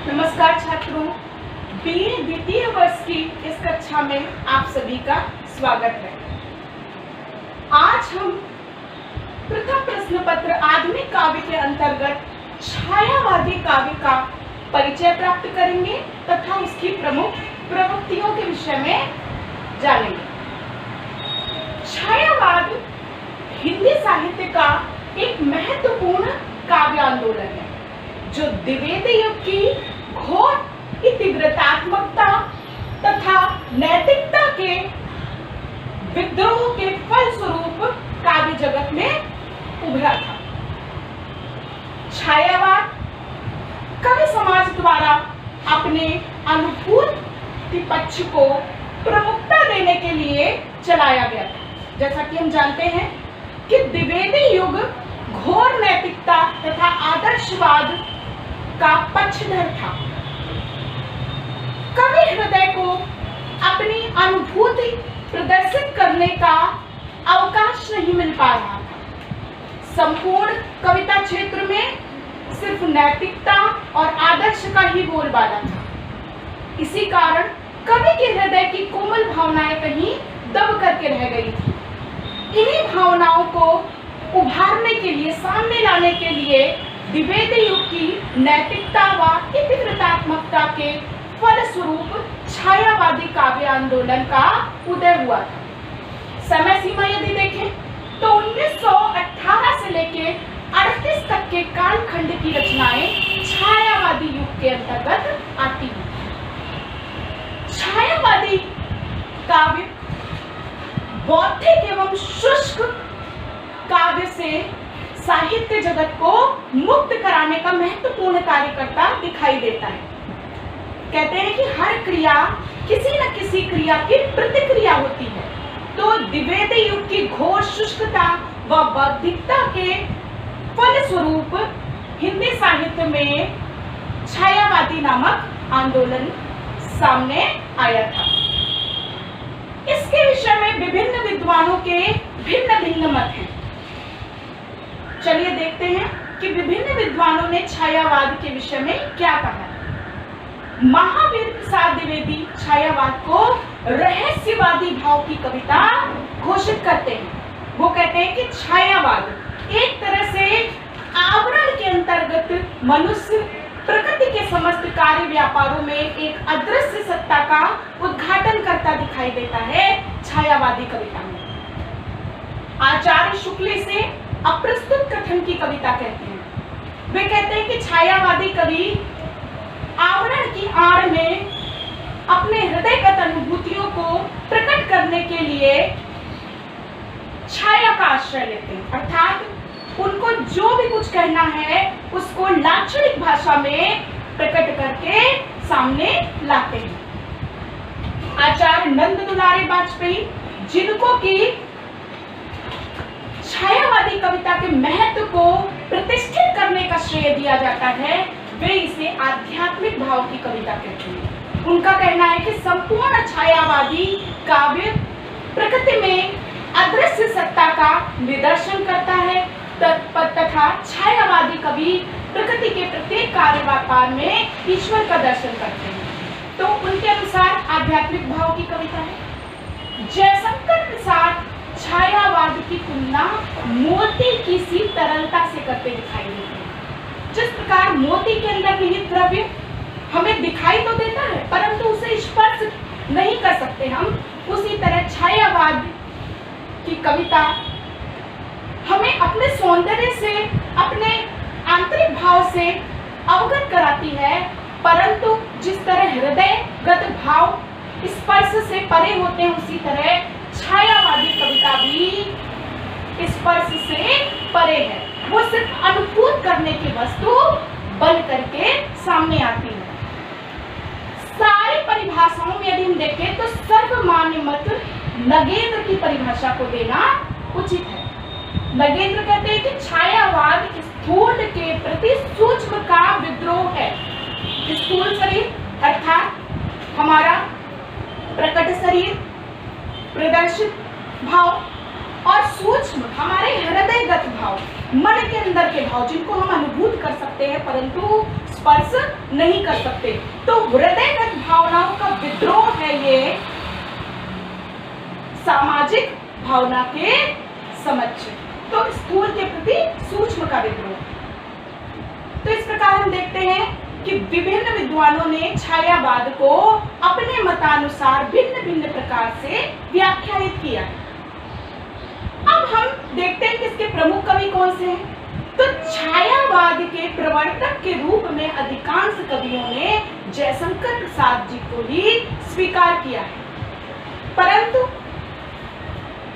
नमस्कार छात्रों, बीए द्वितीय वर्ष की इस कक्षा में आप सभी का स्वागत है। आज हम प्रथम प्रश्न पत्र आधुनिक काव्य के अंतर्गत छायावादी काव्य का परिचय प्राप्त करेंगे तथा उसकी प्रमुख प्रवृत्तियों के विषय में जानेंगे। छायावाद हिंदी साहित्य का एक महत्वपूर्ण काव्य आंदोलन है जो द्विवेदी युग की घोर तीव्रतात्मकता तथा नैतिकता के विद्रोह के फलस्वरूप काव्य जगत में उभरा था। छायावाद कवि समाज द्वारा अपने अनुभूति पक्ष को प्रमुखता देने के लिए चलाया गया था। जैसा कि हम जानते हैं कि द्विवेदी युग घोर नैतिकता तथा आदर्शवाद का पक्षधर था। कवि हृदय को अपनी अनुभूति प्रदर्शित करने का अवकाश नहीं मिल पा रहा था। संपूर्ण कविता क्षेत्र में सिर्फ नैतिकता और आदर्श का ही बोलबाला था। इसी कारण कवि के हृदय की कोमल भावनाएं कहीं दब करके रह गई थी। इन्हीं भावनाओं को उभारने के लिए, सामने लाने के लिए द्विवेदी युग की नैतिकता व तीव्रतात्मकता के फलस्वरूप छायावादी काव्य आंदोलन का उदय हुआ था। समय सीमा यदि देखें तो 1918 से लेकर 38 तक के कालखंड की रचनाएं छायावादी युग के अंतर्गत आती हैं। छायावादी काव्य बौद्धिक एवं शुष्क काव्य से साहित्य जगत को मुक्त कराने का महत्वपूर्ण कार्य करता दिखाई देता है। कहते हैं कि हर क्रिया किसी न किसी क्रिया की प्रतिक्रिया होती है, तो द्विवेदी युग की घोर शुष्कता व बौद्धिकता के फलस्वरूप हिंदी साहित्य में छायावादी नामक आंदोलन सामने आया था। इसके विषय में विभिन्न विद्वानों के भिन्न भिन्न मत हैं। चलिए देखते हैं कि विभिन्न विद्वानों ने छायावाद के विषय में क्या कहा। महावीर प्रसाद द्विवेदी छायावाद को रहस्यवादी भाव की कविता घोषित करते हैं। वो कहते हैं कि छायावाद एक तरह से आवरण के अंतर्गत मनुष्य प्रकृति के समस्त कार्य व्यापारों में एक अदृश्य सत्ता का उद्घाटन करता दिखाई देता है। छायावादी कविता में आचार्य शुक्ल से अप्रस्तुत कथन की कविता कहते हैं। वे कहते हैं कि छायावादी कवि आवरण की आड़ में अपने हृदयगत अनुभूतियों को प्रकट करने के लिए छाया का आश्रय लेते हैं, अर्थात उनको जो भी कुछ कहना है उसको लाक्षणिक भाषा में प्रकट करके सामने लाते हैं। आचार्य नंद दुलारे वाजपेयी, जिनको की छायावादी कविता के महत्व को प्रतिष्ठित करने का श्रेय दिया जाता है, वे इसे आध्यात्मिक भाव की कविता कहते हैं। उनका कहना है कि संपूर्ण छायावादी काव्य प्रकृति में अदृश्य सत्ता का निदर्शन करता है तथा छायावादी कवि प्रकृति के प्रत्येक कार्य व्यापार में ईश्वर का दर्शन करते हैं। तो उनके अनुसार आध्यात्मिक भाव की कविता है। जयशंकर प्रसाद छायावाद की तुलना मोती की सी तरलता से करते दिखाई देते हैं। जिस प्रकार मोती के अंदर निहित द्रव्य हमें दिखाई तो देता है परंतु उसे स्पर्श नहीं कर सकते हम, उसी तरह छायावाद की कविता हमें अपने सौंदर्य से, अपने आंतरिक भाव से अवगत कराती है, परंतु जिस तरह हृदयगत भाव स्पर्श से परे होते हैं उसी तरह छायावादी कविता भी स्पर्श से परे है। वो सिर्फ अनुभूत करने की वस्तु बन करके सामने आती है। सारी परिभाषाओं में यदि हम देखें तो सर्वमान्य मत नगेंद्र की परिभाषा को देना उचित है। नगेंद्र कहते हैं कि छायावाद स्थूल के प्रति सूक्ष्म का विद्रोह है। स्थूल शरीर अर्थात हमारा प्रकट शरीर, प्रदर्शित भाव और सूक्ष्म हमारे हृदयगत भाव, मन के अंदर के भाव जिनको हम अनुभूत कर सकते हैं परंतु स्पर्श नहीं कर सकते। तो हृदयगत भावनाओं का विद्रोह है ये सामाजिक भावना के समक्ष, तो स्थूल के प्रति सूक्ष्म का विद्रोह। तो इस प्रकार हम देखते हैं कि विभिन्न विद्वानों ने छायावाद को अपने मतानुसार भिन्न भिन्न प्रकार से व्याख्यायित किया है। अब हम देखते हैं कि इसके प्रमुख कवि कौन से हैं। तो छायावाद के प्रवर्तक के रूप में अधिकांश कवियों ने जयशंकर प्रसाद जी को ही स्वीकार किया है, परंतु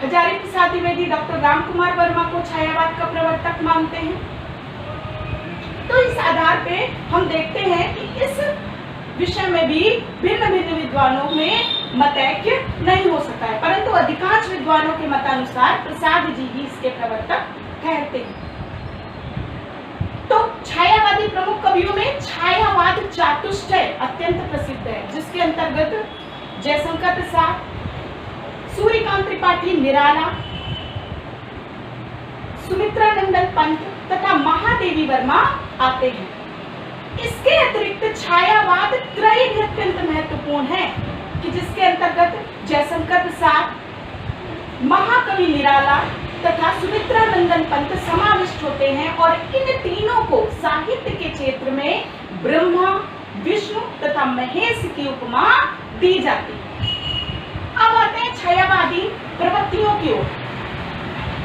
हजारी प्रसाद द्विवेदी डॉक्टर रामकुमार वर्मा को छायावाद का प्रवर्तक मानते हैं। तो इस आधार पे हम देखते हैं कि इस विषय में भी भिन्न भिन्न विद्वानों में मतैक्य नहीं हो सका है, परंतु अधिकांश विद्वानों के मतानुसार प्रसाद जी ही इसके प्रवर्तक ठहरते हैं। तो छायावादी प्रमुख कवियों में छायावाद चातुष्टय अत्यंत प्रसिद्ध है, जिसके अंतर्गत जयशंकर प्रसाद, सूर्यकांत त्रिपाठी निराला, सुमित्रा नंदन पंत तथा महादेवी वर्मा आते हैं। इसके अतिरिक्त छायावाद त्रय भी अत्यंत महत्वपूर्ण है कि जिसके अंतर्गत जयशंकर प्रसाद, महाकवि निराला तथा सुमित्रा नंदन पंत समाविष्ट होते हैं, और इन तीनों को साहित्य के क्षेत्र में ब्रह्मा, विष्णु तथा महेश की उपमा दी जाती है। अब आते हैं छायावादी प्रवृत्तियों की ओर।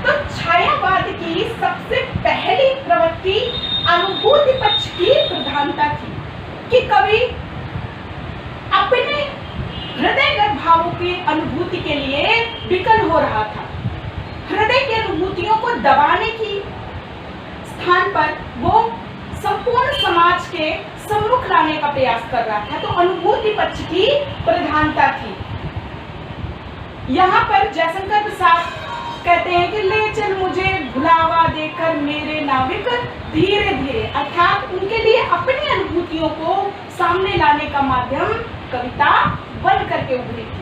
तो छायावाद की सबसे पहली प्रवृत्ति अनुभूति पक्ष की प्रधानता थी कि कवि अपने हृदयगत भावों की अनुभूति के लिए विकल हो रहा था। हृदय की अनुभूतियों को दबाने की स्थान पर वो संपूर्ण समाज के सम्मुख लाने का प्रयास कर रहा था, तो अनुभूति पक्ष की प्रधानता थी। यहाँ पर जयशंकर प्रसाद कहते हैं कि ले चल मुझे भुलावा देकर मेरे नाविक धीरे धीरे, अर्थात उनके लिए अपनी अनुभूतियों को सामने लाने का माध्यम कविता बन करके उभरी थी।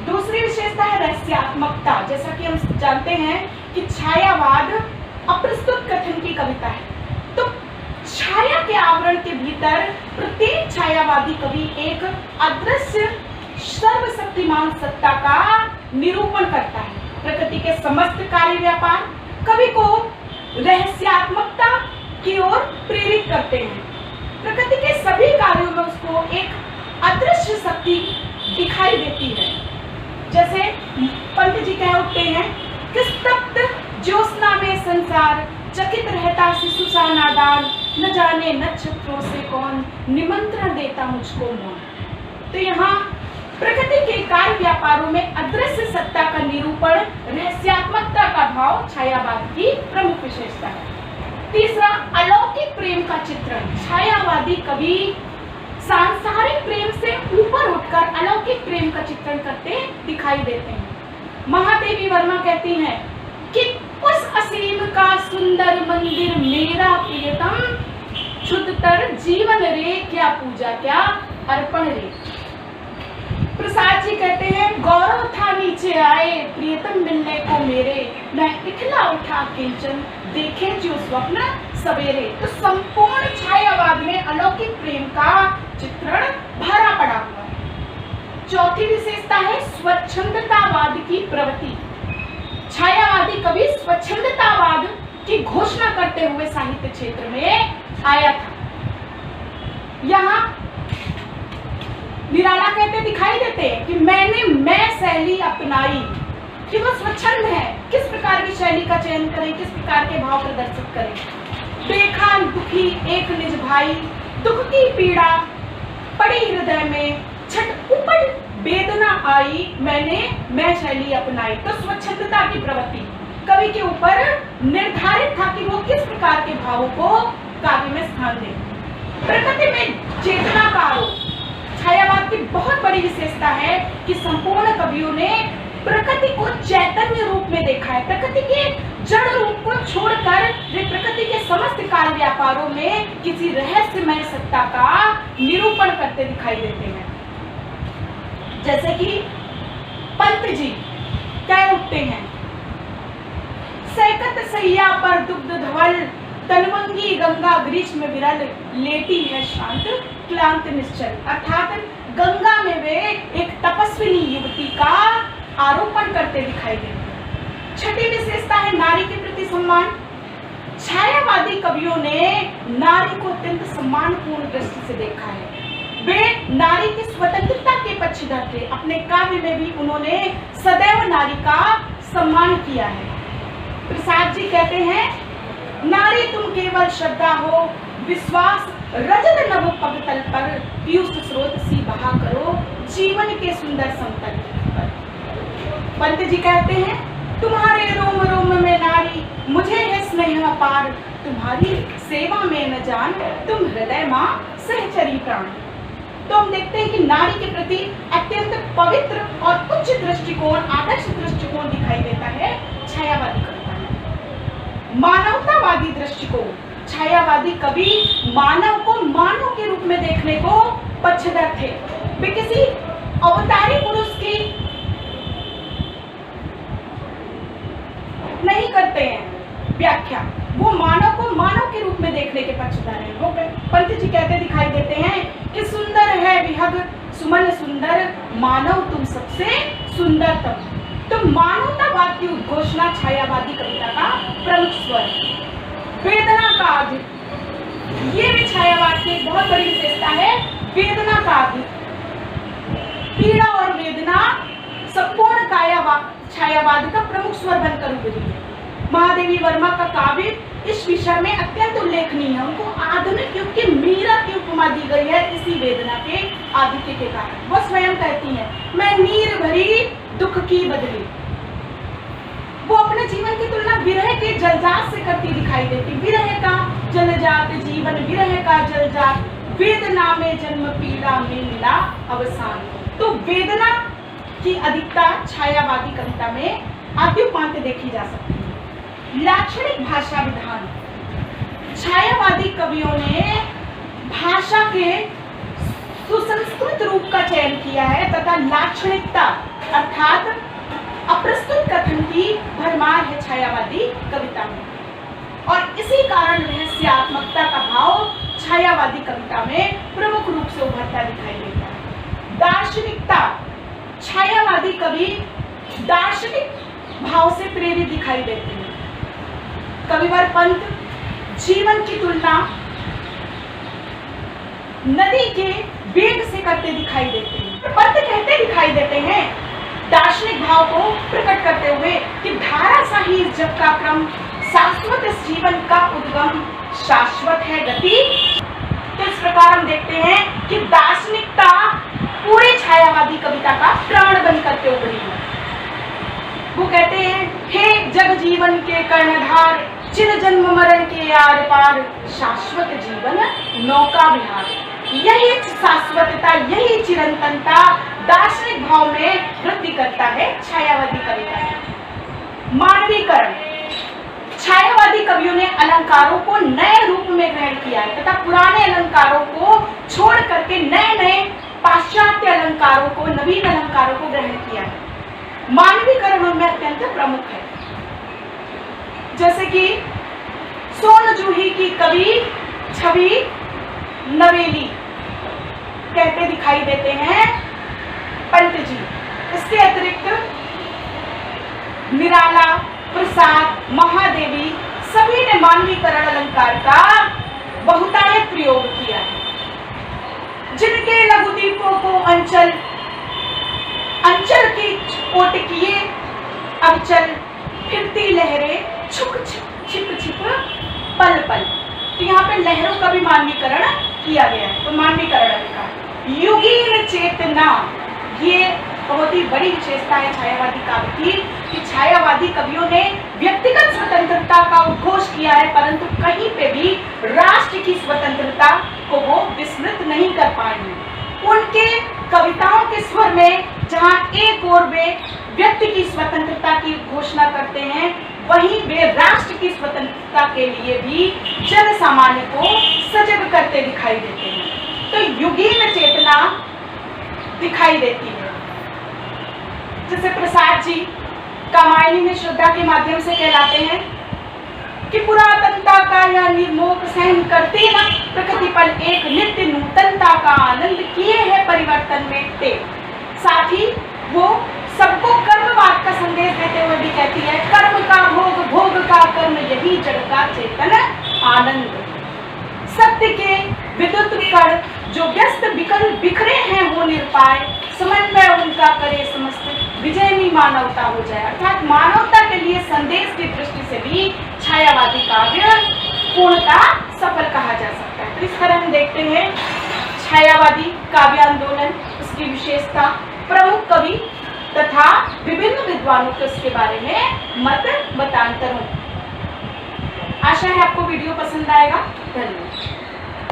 दूसरी विशेषता है रहस्यात्मकता। जैसा कि हम जानते हैं कि छायावाद अप्रस्तुत कथन की कविता है, तो छाया के आवरण के भीतर प्रत्येक छायावादी कवि एक अदृश्य सर्वशक्तिमान सत्ता का निरूपण करता है। प्रकृति के समस्त कार्य व्यापार कवि को रहस्यात्मकता की ओर प्रेरित करते हैं। प्रकृति के सभी कार्यों में उसको एक अदृश्य शक्ति दिखाई देती है। जैसे पंत जी कह उठते हैं कि स्तब्ध ज्योत्सना में संसार, चकित रहता शिशु सा नादान, न जाने नक्षत्रों से कौन निमंत्रण देता मुझको मौन। तो यहाँ प्रकृति के कार्य व्यापारों में अदृश्य सत्ता का निरूपण, रहस्यात्मकता का भाव छायावाद की प्रमुख विशेषता है। तीसरा, अलौकिक प्रेम का चित्रण। छायावादी कवि सांसारिक प्रेम से ऊपर उठकर अलौकिक प्रेम का चित्रण करते दिखाई देते हैं। महादेवी वर्मा कहती हैं कि उस असीम का सुंदर मंदिर मेरा प्रियतम, शुद्धतर जीवन रे क्या पूजा क्या अर्पण रे। प्रसाद जी कहते हैं गौरव था नीचे आए प्रियतम मिलने को मेरे, मैं इठला उठा किंचन देखे जो स्वप्न सवेरे। तो संपूर्ण छायावाद में अलौकिक प्रेम का चित्रण भरा पड़ा हुआ है। चौथी विशेषता है स्वच्छंदतावाद की प्रवृत्ति। छायावादी कवि स्वच्छंदतावाद की घोषणा करते हुए साहित्य क्षेत्र में आया था। यहाँ निराला कहते दिखाई देते हैं कि मैंने मैं शैली अपनाई, कि वो स्वच्छंद है, किस प्रकार की शैली का चयन करें, किस प्रकार के भाव प्रदर्शित करें। देखा दुखी एक निज भाई, दुख की पीड़ा पड़ी हृदय में, छट उपड़ वेदना आई, मैंने मैं शैली अपनाई। तो स्वच्छंदता की प्रवृत्ति कवि के ऊपर निर्धारित था कि वो किस प्रकार के भावों को काव्य में स्थान दे। प्रकृति में चेतना का आरोप छायावाद की बहुत बड़ी विशेषता है कि संपूर्ण कवियों ने प्रकृति को चैतन्य रूप में देखा है। प्रकृति के जड़ रूप को छोड़कर वे प्रकृति के समस्त कार्य व्यापारों में किसी रहस्यमय सत्ता का निरूपण करते दिखाई देते हैं। जैसे कि पंत जी कह उठते हैं, सैकत सैया पर दुग्ध धवल, तनवंगी गंगा ग्रीष्म विरल, लेटी है शांत क्लांत निश्चल, अर्थात गंगा में वे एक तपस्विनी युवती का आरोपण करते दिखाई देते हैं। छठी विशेषता है नारी के प्रति सम्मान। छायावादी कवियों ने नारी को अत्यंत सम्मानपूर्ण दृष्टि से देखा है। वे नारी की स्वतंत्रता के पक्षधर थे। अपने काव्य में भी उन्होंने सदैव नारी का सम्मान किया है। प्रसाद जी कहते हैं, नारी तुम केवल श्रद्धा हो, विश्वास रजत नभ पगतल पर, पीयूष स्रोत सी बहा करो जीवन के सुंदर समतल पर। पंत जी कहते हैं, तुम्हारे रोम रोम में नारी, मुझे है स्नेह अपार, तुम्हारी सेवा में न जान, तुम हृदय मां सहचरी प्राण। तो हम देखते हैं कि नारी के प्रति अत्यंत पवित्र और उच्च दृष्टिकोण, आदर्श दृष्टिकोण दिखाई देता है छायावादी कविता में। मानवतावादी दृष्टिकोण, छायावादी कवि मानव को मानव के रूप में देखने को पक्षधर थे। वे किसी अवतारी पुरुष की नहीं करते हैं व्याख्या, वो मानव को मानव के रूप में देखने के पक्षधर हैं। वो पंत जी कहते दिखाई देते हैं कि सुंदर है विहग सुमन सुंदर, मानव तुम सबसे सुंदरतम। तो मानवतावाद की उद्घोषणा छायावादी कविता का प्रमुख स्वर है। वेदना का आदि, ये भी छायावाद की एक बहुत बड़ी विशेषता है। वेदना का आदि, पीड़ा और वेदना संपूर्ण छायावाद का प्रमुख स्वर बनकर उभरी है। महादेवी वर्मा का काव्य इस विषय में अत्यंत उल्लेखनीय है। उनको आधुनिक युग के मीरा की उपमा दी गई है इसी वेदना के आधिक्य के कारण। वो स्वयं कहती हैं, मैं नीर भरी दुख की बदली। वो अपने जीवन की तुलना विरह के जलजात से करती दिखाई देती। विरह का जलजात जीवन, विरह का जलजात, वेदना में जन्म पीड़ा में मिला अवसान। तो वेदना की अधिकता छायावादी कविता में आद्योपांत देखी जा सकती है। लाक्षणिक भाषा विधान, छायावादी कवियों ने भाषा के सुसंस्कृत रूप का चयन किया है तथा लाक्षणिकता अर्थात अप्रस्तुत कथन की भरमार है छायावादी कविता में, और इसी कारण रहस्यात्मकता का भाव छायावादी कविता में प्रमुख रूप से उभरता दिखाई देता है। दार्शनिकता, छायावादी कवि दार्शनिक भाव से प्रेरित दिखाई देते हैं। कविवर पंत जीवन की तुलना नदी के वेग से करते दिखाई देते हैं। पंत कहते दिखाई देते हैं दार्शनिक भाव को प्रकट करते हुए कि धारा सा ही इस जग का क्रम, शाश्वत इस जीवन का उद्गम, शाश्वत है गति। तो इस प्रकार हम देखते हैं कि दार्शनिकता पूरे छायावादी कविता का प्राण बन करके उभरी है। वो कहते हैं, हे जग जीवन के कर्णधार, चिर जन्म मरण के आर पार, शाश्वत जीवन नौका विहार। यही शाश्वतता, यही चिरंतनता दार्शनिक भाव में वृद्धि करता है छायावादी कविता में। मानवीकरण, छायावादी कवियों ने अलंकारों को नए रूप में ग्रहण किया है तथा पुराने अलंकारों को छोड़ करके नए नए पाश्चात्य अलंकारों को, नवीन अलंकारों को ग्रहण किया है। मानवीकरण उनमें अत्यंत प्रमुख है। जैसे कि सोन जूही की कवि छवि नवेली कहते दिखाई देते हैं पंत जी। इसके अतिरिक्त निराला, प्रसाद, महादेवी सभी ने मानवीकरण अलंकार का बहुतायत प्रयोग किया है। जिनके लघु दीपों को अंचल अंचल की ओट किए अबचल, फिरती लहरें छुक छिप छिप पल पल। तो यहाँ पे लहरों का भी मानवीकरण किया गया है। तो मानवीकरण अलंकार। युगीन चेतना, ये बहुत ही बड़ी विशेषता है छायावादी काव्य की कि छायावादी कवियों ने व्यक्तिगत स्वतंत्रता का उद्घोष किया है परंतु कहीं पे भी राष्ट्र की स्वतंत्रता को वो विस्मृत नहीं कर पाएंगे। उनके कविताओं के स्वर में जहां एक ओर वे व्यक्ति की स्वतंत्रता की घोषणा करते हैं, वहीं वे राष्ट्र की स्वतंत्रता के लिए भी जन सामान्य को सजग करते दिखाई देते हैं। तो युगीन चेतना दिखाई देती है। जैसे प्रसाद जी कामायनी में श्रद्धा के माध्यम से कहलाते हैं कि पुरातनता का यह निर्मोह सहन करती न प्रकृति पर एक नित्य नूतनता का का आनंद किए है परिवर्तन में ते। साथ ही वो सबको कर्मवाद का संदेश देते हुए भी कहती है, कर्म का भोग, भोग का कर्म, यही जड़ का चेतन आनंद। सत्य के विद्युत कण जो व्यस्त बिखरे हैं हो निरपाय, समन्वय उनका करे समस्त, विजयनी मानवता हो जाए। अर्थात मानवता के लिए संदेश की दृष्टि से भी छायावादी काव्य पूर्णतः सफल कहा जा सकता है। तो इस तरह हम देखते हैं छायावादी काव्य आंदोलन, उसकी विशेषता, प्रमुख कवि तथा विभिन्न विद्वानों के उसके बारे में मतांतर हों। आशा है आपको वीडियो पसंद आएगा। धन्यवाद।